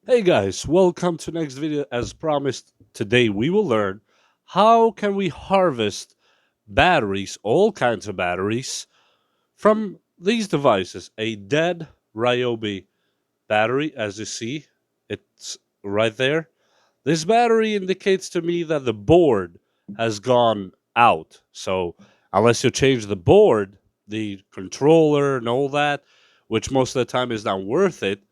Hey guys, welcome to next video. As promised, today we will learn how can we harvest batteries, all kinds of batteries, from these devices. A dead Ryobi battery, as you see, it's right there. This battery indicates to me that the board has gone out. So unless you change the board, the controller and all that, which most of the time is not worth it,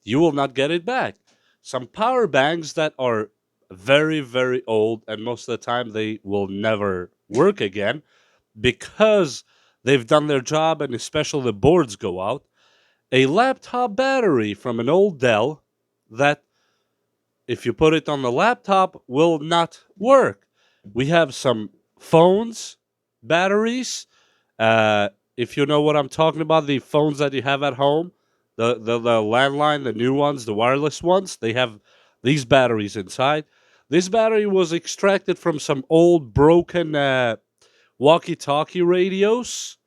you will not get it back. Some power banks that are very, very old, and most of the time they will never work again because they've done their job and especially the boards go out. A laptop battery from an old Dell that, if you put it on the laptop, will not work. We have some phones, batteries. Uh, if you know what I'm talking about, the phones that you have at home, the landline, the new ones, the wireless ones, they have these batteries inside. This battery was extracted from some old broken walkie-talkie radios,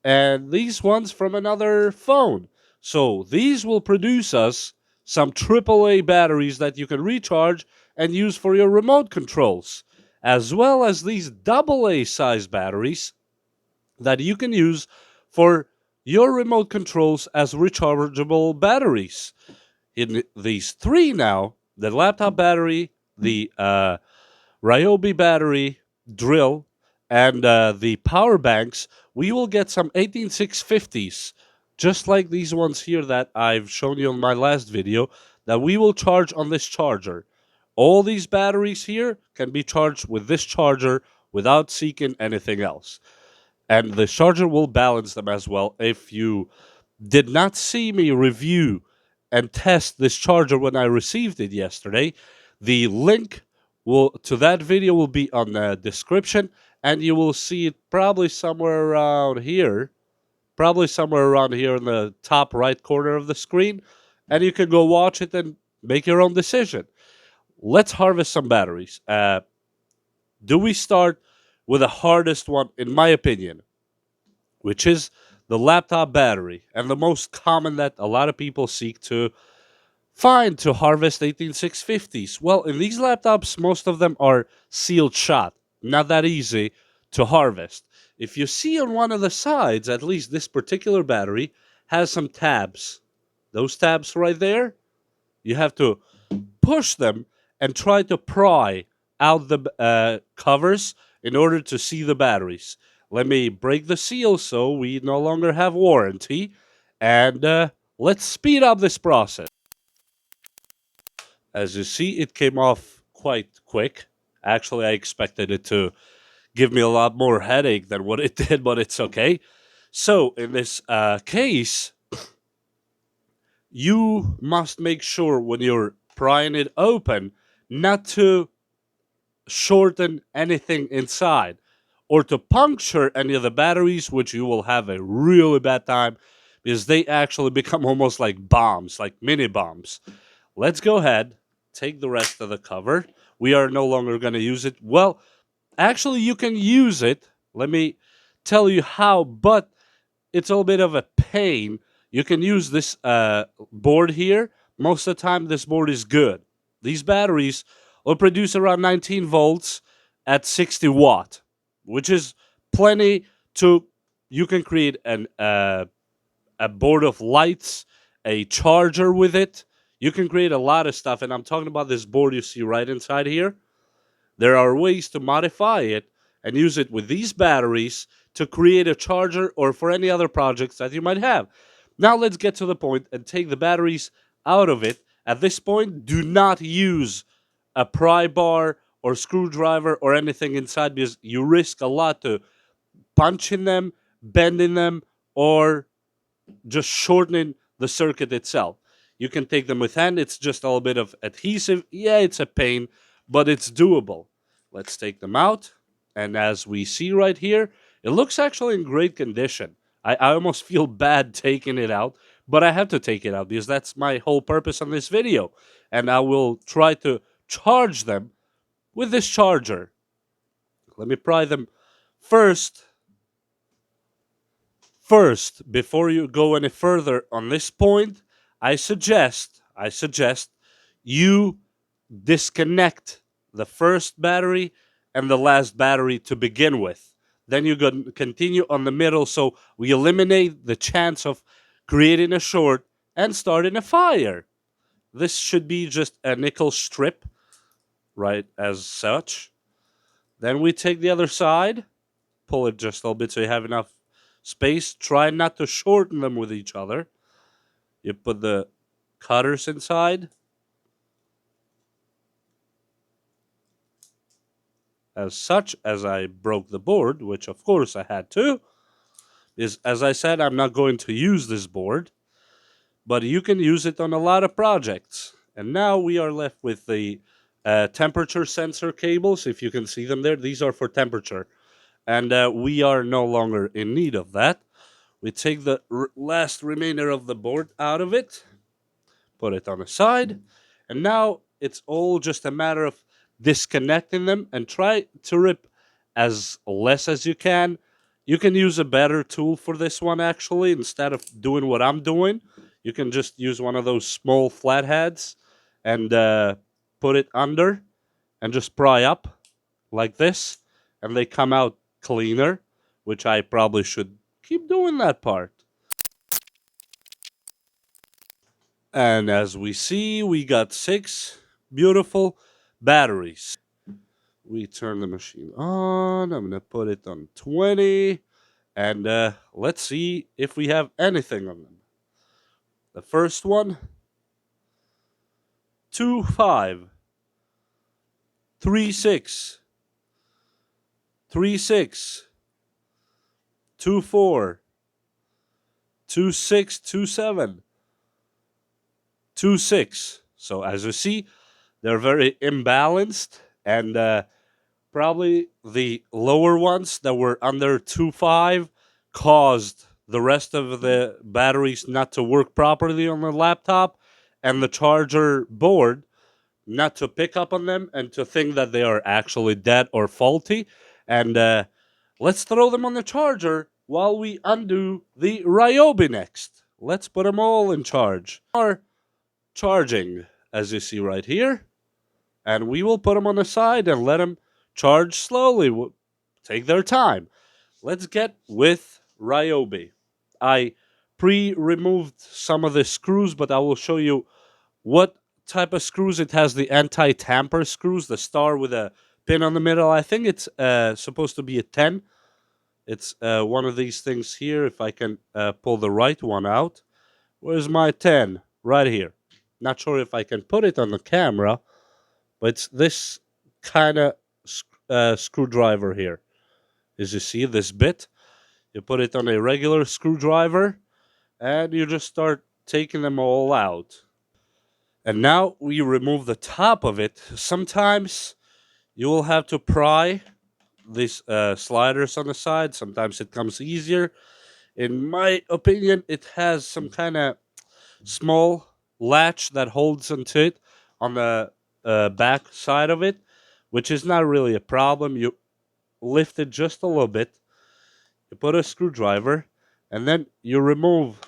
and these ones from another phone. So these will produce us some AAA batteries that you can recharge and use for your remote controls, as well as these AA size batteries that you can use for your remote controls as rechargeable batteries. In these three now, the laptop battery, the Ryobi battery drill, and the power banks, we will get some 18650s, just like these ones here that I've shown you in my last video, that we will charge on this charger. All these batteries here can be charged with this charger without seeking anything else. And the charger will balance them as well. If you did not see me review and test this charger when I received it yesterday, the link will to that video will be on the description, and you will see it probably somewhere around here in the top right corner of the screen, and you can go watch it and make your own decision. Let's harvest some batteries. Do we start with the hardest one, in my opinion, which is the laptop battery, and the most common that a lot of people seek to find to harvest 18650s? Well, in these laptops, most of them are sealed shut, not that easy to harvest. If you see on one of the sides, at least this particular battery has some tabs. Those tabs right there, you have to push them and try to pry out the covers in order to see the batteries. Let me break the seal so we no longer have warranty, and let's speed up this process. As you see, it came off quite quick. Actually, I expected it to give me a lot more headache than what it did, but it's okay. So, in this case, you must make sure when you're prying it open not to shorten anything inside or to puncture any of the batteries, which you will have a really bad time because they actually become almost like bombs, like mini bombs. Let's go ahead, take the rest of the cover. We are no longer going to use it. Well, actually, you can use it. Let me tell you how, but it's a little bit of a pain. You can use this board here. Most of the time, this board is good. These batteries will produce around 19 volts at 60 watt, which is plenty to. You can create a board of lights, a charger with it. You can create a lot of stuff, and I'm talking about this board you see right inside here. There are ways to modify it and use it with these batteries to create a charger or for any other projects that you might have. Now let's get to the point and take the batteries out of it. At this point, do not use a pry bar or screwdriver or anything inside because you risk a lot to punching them, bending them, or just shortening the circuit itself. You can take them with hand. It's just a little bit of adhesive. Yeah, it's a pain, but it's doable. Let's take them out. And as we see right here, it looks actually in great condition. I almost feel bad taking it out, but I have to take it out because that's my whole purpose on this video. And I will try to charge them with this charger. Let me pry them first. First, before you go any further on this point, I suggest I suggest you disconnect the first battery and the last battery to begin with. Then you continue on the middle, so we eliminate the chance of creating a short and starting a fire. This should be just a nickel strip, right, as such. Then we take the other side, pull it just a little bit so you have enough space. Try not to shorten them with each other. You put the cutters inside, as such. As I broke the board, which of course I had to, is, as I said, I'm not going to use this board, but you can use it on a lot of projects. And now we are left with the temperature sensor cables. If you can see them there, these are for temperature. And we are no longer in need of that. We take the last remainder of the board out of it, put it on the side, and now it's all just a matter of disconnecting them and try to rip as less as you can. You can use a better tool for this one, actually. Instead of doing what I'm doing, you can just use one of those small flatheads and put it under and just pry up like this, and they come out cleaner, which I probably should keep doing that part. And as we see, we got 6 beautiful batteries. We turn the machine on. I'm going to put it on 20. And let's see if we have anything on them. The first one, 2 5, 3 6, 3 6, 2 4, 2 6, 2 7, 2 6. So as you see, they're very imbalanced, and probably the lower ones that were under 2.5 caused the rest of the batteries not to work properly on the laptop, and the charger board not to pick up on them and to think that they are actually dead or faulty. And let's throw them on the charger while we undo the Ryobi next. Let's put them all in charge. Are charging, as you see right here. And we will put them on the side and let them charge slowly. Take their time. Let's get with Ryobi. I pre-removed some of the screws, but I will show you what type of screws. It has the anti-tamper screws, the star with a pin on the middle. I think it's supposed to be a 10. It's one of these things here. If I can pull the right one out. Where's my 10? Right here. Not sure if I can put it on the camera, but it's this kind of screwdriver here. As you see, this bit, you put it on a regular screwdriver, and you just start taking them all out. And now we remove the top of it. Sometimes you will have to pry these sliders on the side. Sometimes it comes easier. In my opinion, it has some kind of small latch that holds onto it on the back side of it, which is not really a problem. You lift it just a little bit, you put a screwdriver, and then you remove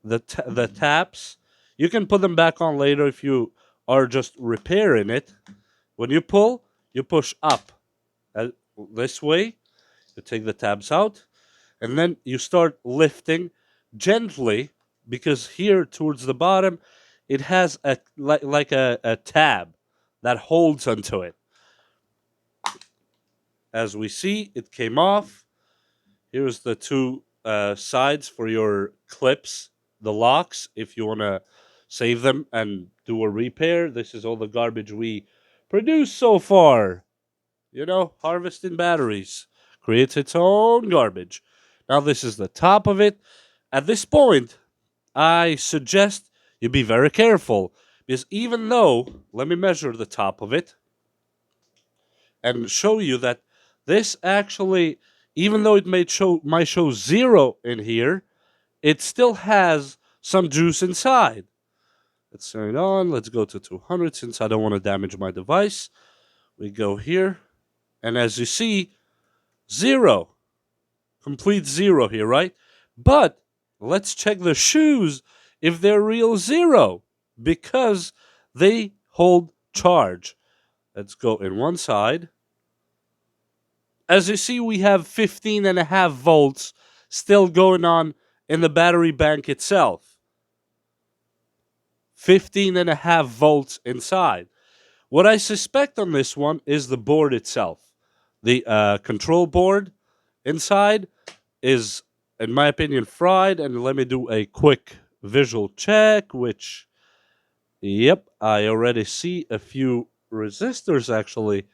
the taps. You can put them back on later if you are just repairing it. When you pull, you push up this way. You take the tabs out, and then you start lifting gently, because here towards the bottom, it has a like a tab that holds onto it. As we see, it came off. Here's the 2 sides for your clips, the locks, if you want to save them and do a repair. This is all the garbage we produced so far. You know, harvesting batteries creates its own garbage. Now this is the top of it. At this point, I suggest you be very careful, because even though, let me measure the top of it and show you that this actually, even though it might show 0 in here, it still has some juice inside. Let's turn it on. Let's go to 200 since I don't want to damage my device. We go here, and as you see, 0. Complete 0 here, right? But let's check the shoes if they're real 0. because they hold charge. Let's go in one side. As you see, we have 15.5 volts still going on in the battery bank itself. 15.5 volts inside. What I suspect on this one is the board itself. The control board inside is, in my opinion, fried. And let me do a quick visual check, which, yep, I already see a few resistors actually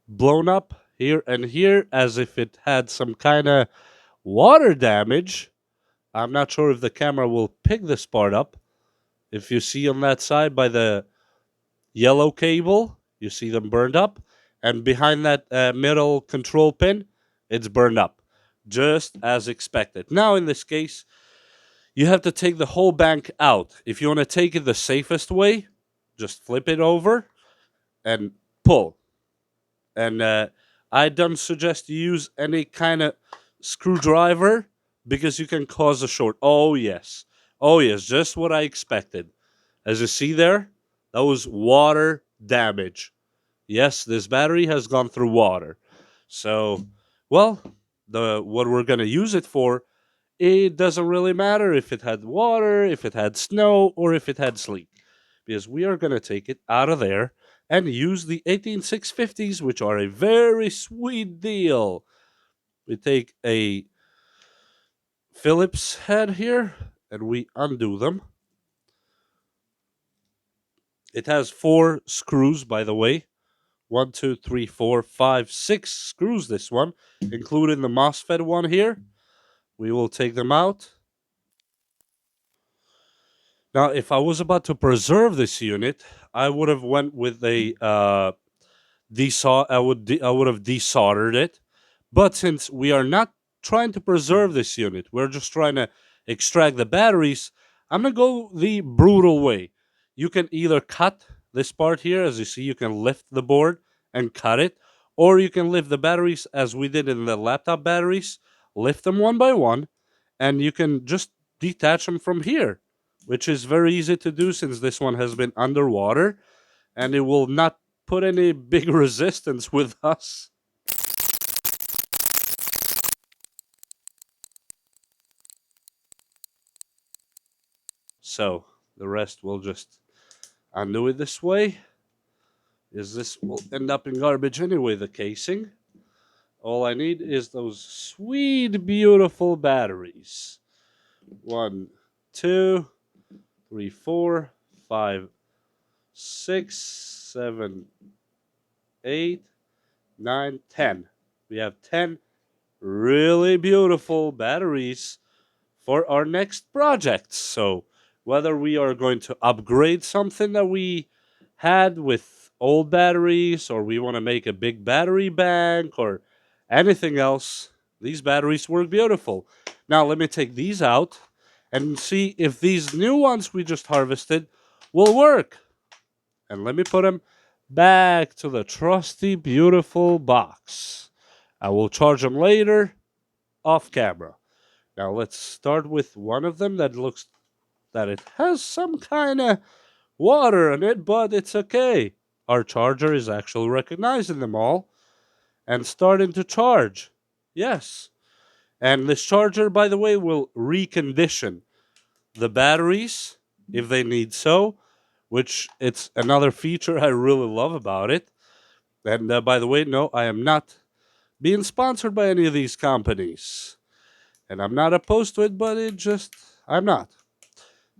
blown up here and here as if it had some kind of water damage. I'm not sure if the camera will pick this part up. If you see on that side by the yellow cable, you see them burned up. And behind that middle control pin, it's burned up, just as expected. Now, in this case, you have to take the whole bank out. If you want to take it the safest way, just flip it over and pull. And I don't suggest you use any kind of screwdriver because you can cause a short. Oh, yes. Oh, yes. Just what I expected. As you see there, that was water damage. Yes, this battery has gone through water. So, well, what we're going to use it for, it doesn't really matter if it had water, if it had snow, or if it had sleet, because we are going to take it out of there and use the 18650s, which are a very sweet deal. We take a Phillips head here and we undo them. It has 4 screws, by the way. 1, 2, 3, 4, 5, 6 screws, this one, including the MOSFET one here. We will take them out. Now, if I was about to preserve this unit, I would have went with a I would have desoldered it. But since we are not trying to preserve this unit, we're just trying to extract the batteries, I'm going to go the brutal way. You can either cut this part here, as you see, you can lift the board and cut it, or you can lift the batteries as we did in the laptop batteries, lift them one by one, and you can just detach them from here, which is very easy to do since this one has been underwater and it will not put any big resistance with us. So the rest will just undo it this way. Is this will end up in garbage anyway, the casing. All I need is those sweet, beautiful batteries. 1, 2, 3, 4, 5, 6, 7, 8, 9, 10. We have 10 really beautiful batteries for our next project. So whether we are going to upgrade something that we had with old batteries, or we want to make a big battery bank, or anything else, these batteries work beautiful. Now let me take these out and see if these new ones we just harvested will work. And let me put them back to the trusty, beautiful box. I will charge them later off camera. Now let's start with one of them that looks that it has some kind of water in it, but it's okay. Our charger is actually recognizing them all and starting to charge. Yes. And this charger, by the way, will recondition the batteries if they need so, which it's another feature I really love about it. And by the way, no, I am not being sponsored by any of these companies. And I'm not opposed to it, but I'm not.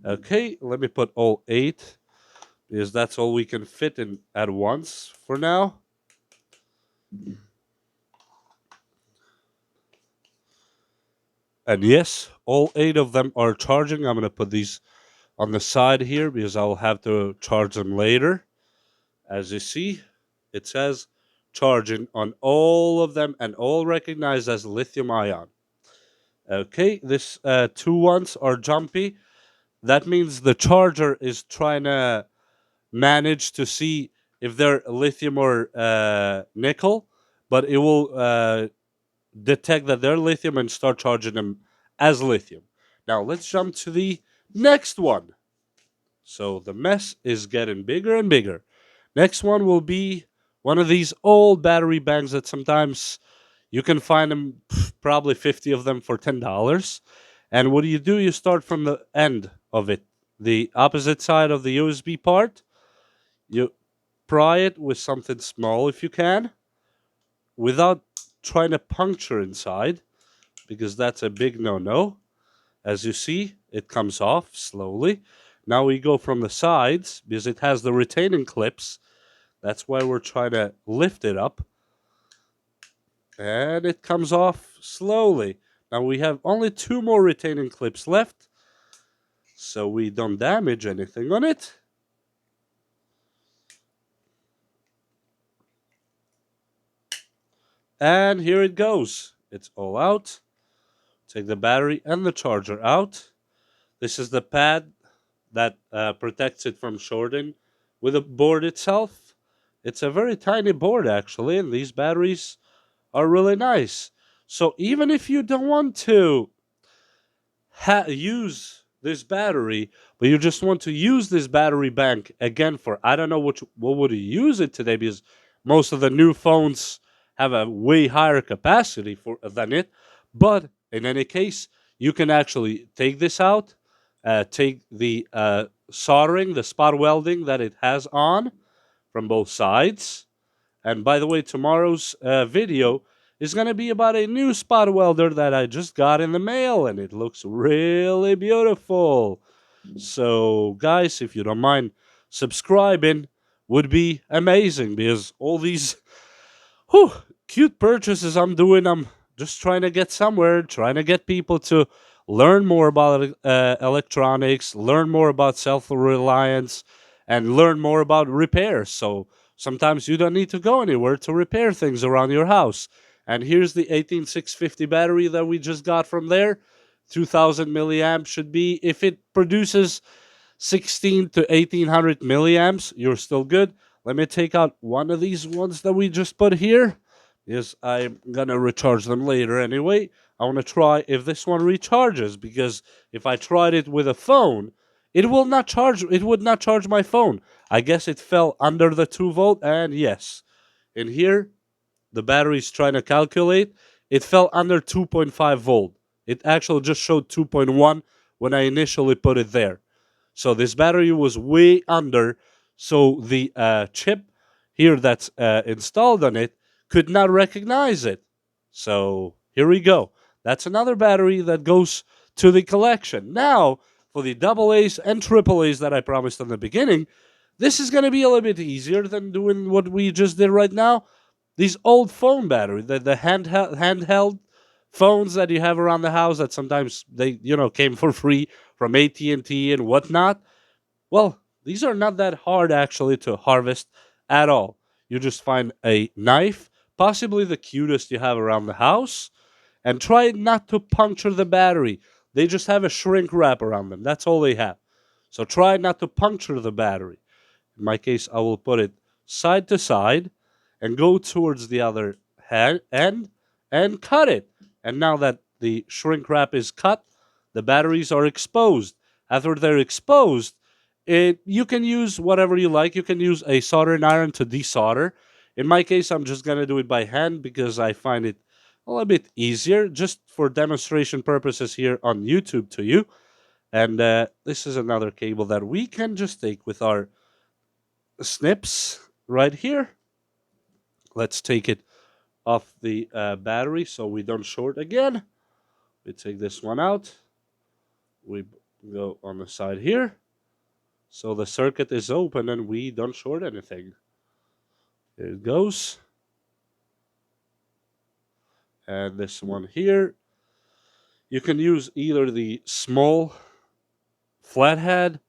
Okay, let me put all 8 because that's all we can fit in at once for now. And yes, all 8 of them are charging. I'm going to put these on the side here because I'll have to charge them later. As you see, it says charging on all of them and all recognized as lithium ion. Okay, this 2 ones are jumpy. That means the charger is trying to manage to see if they're lithium or nickel, but it will detect that they're lithium and start charging them as lithium. Now let's jump to the next one. So the mess is getting bigger and bigger. Next one will be one of these old battery banks that sometimes you can find them, probably 50 of them for $10. And what do? You start from the end of it, the opposite side of the USB part. You pry it with something small if you can, without trying to puncture inside, because that's a big no no. As you see, it comes off slowly. Now we go from the sides because it has the retaining clips. That's why we're trying to lift it up. And it comes off slowly. Now we have only 2 more retaining clips left, so we don't damage anything on it. And here it goes. It's all out. Take the battery and the charger out. This is the pad that protects it from shorting with the board itself. It's a very tiny board, actually, and these batteries are really nice. So even if you don't want to use this battery, but you just want to use this battery bank again for, I don't know what would you use it today, because most of the new phones have a way higher capacity for than it. But in any case, you can actually take this out, take the soldering, the spot welding that it has on from both sides. And by the way, tomorrow's video is going to be about a new spot welder that I just got in the mail, and it looks really beautiful. So, guys, if you don't mind subscribing, would be amazing, because all these whew, cute purchases I'm doing, I'm just trying to get somewhere, trying to get people to learn more about electronics, learn more about self reliance, and learn more about repairs. So sometimes you don't need to go anywhere to repair things around your house. And here's the 18650 battery that we just got from there. 2000 milliamps should be, if it produces 16 to 1800 milliamps, you're still good. Let me take out one of these ones that we just put here, because I'm gonna recharge them later anyway. I want to try if this one recharges, because if I tried it with a phone, it will not charge. It would not charge my phone. I guess it fell under the 2 volt, and yes, in here the battery's trying to calculate. It fell under 2.5 volt. It actually just showed 2.1 when I initially put it there. So this battery was way under, so the chip here that's installed on it could not recognize it. So here we go. That's another battery that goes to the collection. Now, for the double A's and triple A's that I promised in the beginning, this is going to be a little bit easier than doing what we just did right now. These old phone batteries, the handheld phones that you have around the house that sometimes they came for free from AT&T and whatnot. Well, these are not that hard actually to harvest at all. You just find a knife, possibly the cutest you have around the house, and try not to puncture the battery. They just have a shrink wrap around them. That's all they have. So try not to puncture the battery. In my case, I will put it side to side and go towards the other end and cut it. And now that the shrink wrap is cut, the batteries are exposed. After they're exposed, you can use whatever you like. You can use a soldering iron to desolder. In my case, I'm just going to do it by hand because I find it a little bit easier, just for demonstration purposes here on YouTube to you. And this is another cable that we can just take with our snips right here. Let's take it off the battery so we don't short again. We take this one out. We go on the side here. So the circuit is open and we don't short anything. Here it goes. And this one here, you can use either the small flathead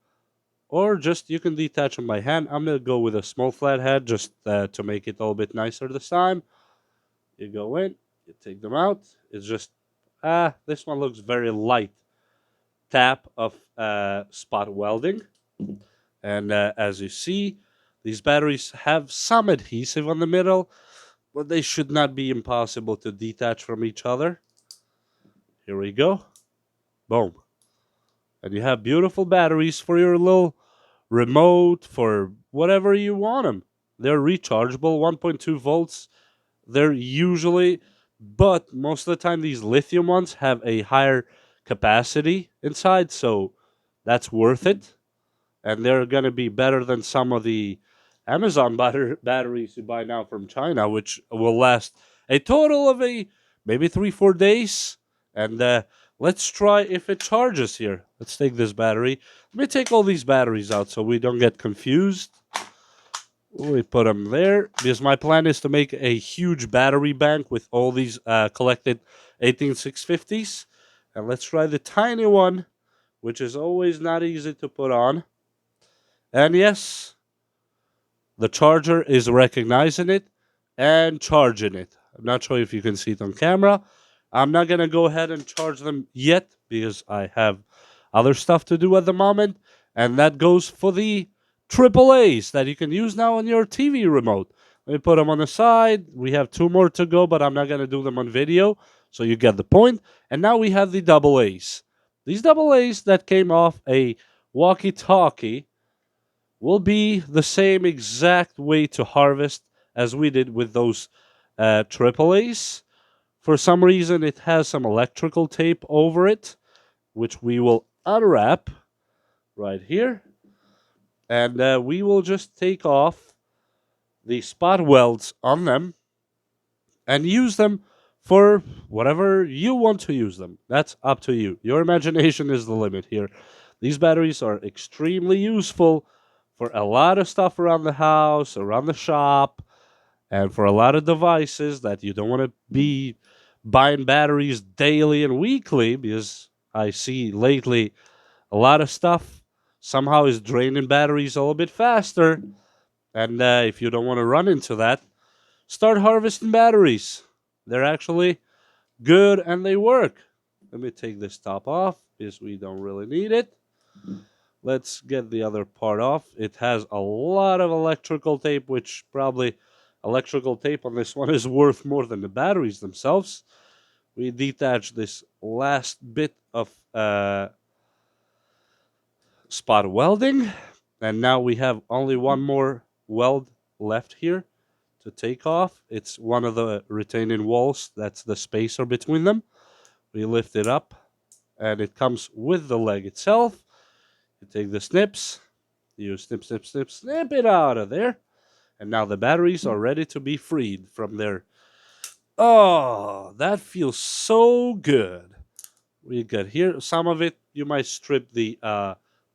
or just you can detach them by hand. I'm going to go with a small flathead just to make it a little bit nicer this time. You go in, you take them out. It's just, this one looks very light. Tap of spot welding. And as you see, these batteries have some adhesive on the middle, but they should not be impossible to detach from each other. Here we go. Boom. And you have beautiful batteries for your little remote, for whatever you want them. They're rechargeable, 1.2 volts. They're usually, but most of the time, these lithium ones have a higher capacity inside, so that's worth it. And they're going to be better than some of the Amazon batteries you buy now from China, which will last a total of maybe 3 4 days. And let's try if it charges here. Let's take this battery. Let me take all these batteries out so we don't get confused. We put them there because my plan is to make a huge battery bank with all these collected 18650s. And let's try the tiny one, which is always not easy to put on. And yes, the charger is recognizing it and charging it. I'm not sure if you can see it on camera. I'm not going to go ahead and charge them yet because I have other stuff to do at the moment. And that goes for the AAAs that you can use now on your TV remote. Let me put them on the side. We have 2 more to go, but I'm not going to do them on video. So you get the point. And now we have the AAs. These AAs that came off a walkie-talkie will be the same exact way to harvest as we did with those AAAs. For some reason, it has some electrical tape over it, which we will unwrap right here. And we will just take off the spot welds on them and use them for whatever you want to use them. That's up to you. Your imagination is the limit here. These batteries are extremely useful for a lot of stuff around the house, around the shop, and for a lot of devices that you don't want to be buying batteries daily and weekly, because I see lately a lot of stuff somehow is draining batteries a little bit faster. And if you don't want to run into that, start harvesting batteries. They're actually good and they work. Let me take this top off because we don't really need it. Let's get the other part off. It has a lot of electrical tape, which probably electrical tape on this one is worth more than the batteries themselves. We detach this last bit of spot welding, and now we have only one more weld left here to take off. It's one of the retaining walls. That's the spacer between them. We lift it up, and it comes with the leg itself. You take the snips, you snip, snip, snip, snip it out of there. And now the batteries are ready to be freed from there. Oh, that feels so good. We got here. Some of it, you might strip the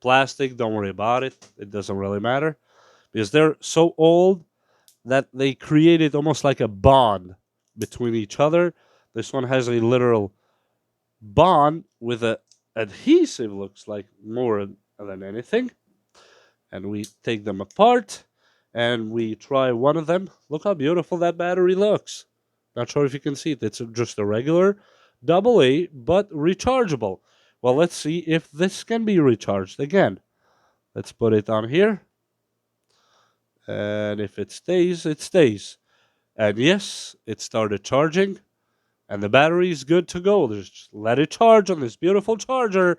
plastic. Don't worry about it. It doesn't really matter. Because they're so old that they created almost like a bond between each other. This one has a literal bond with a adhesive, looks like, more than anything. And we take them apart and we try one of them. Look how beautiful that battery looks. Not sure if you can see it. It's just a regular AA, but rechargeable. Well, let's see if this can be recharged again. Let's put it on here. And if it stays, it stays. And yes, it started charging. And the battery is good to go. Just let it charge on this beautiful charger.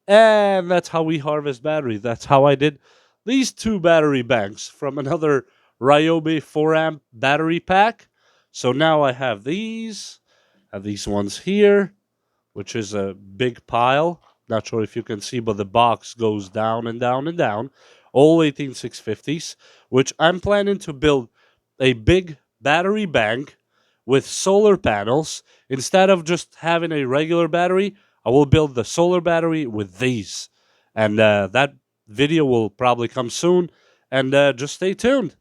And that's how we harvest batteries. That's how I did these 2 battery banks from another Ryobi 4-amp battery pack. So now I have these ones here, which is a big pile. Not sure if you can see, but the box goes down and down and down. All 18650s, which I'm planning to build a big battery bank with solar panels. Instead of just having a regular battery, I will build the solar battery with these. And that video will probably come soon. And just stay tuned.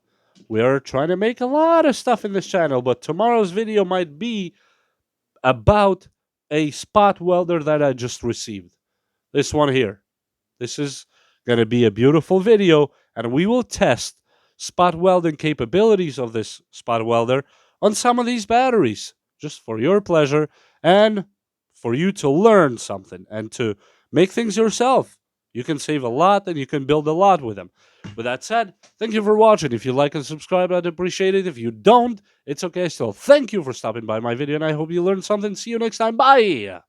We are trying to make a lot of stuff in this channel, but tomorrow's video might be about a spot welder that I just received. This one here. This is going to be a beautiful video, and we will test spot welding capabilities of this spot welder on some of these batteries, just for your pleasure and for you to learn something and to make things yourself. You can save a lot and you can build a lot with them. With that said, thank you for watching. If you like and subscribe, I'd appreciate it. If you don't, it's okay still. Thank you for stopping by my video, and I hope you learned something. See you next time. Bye!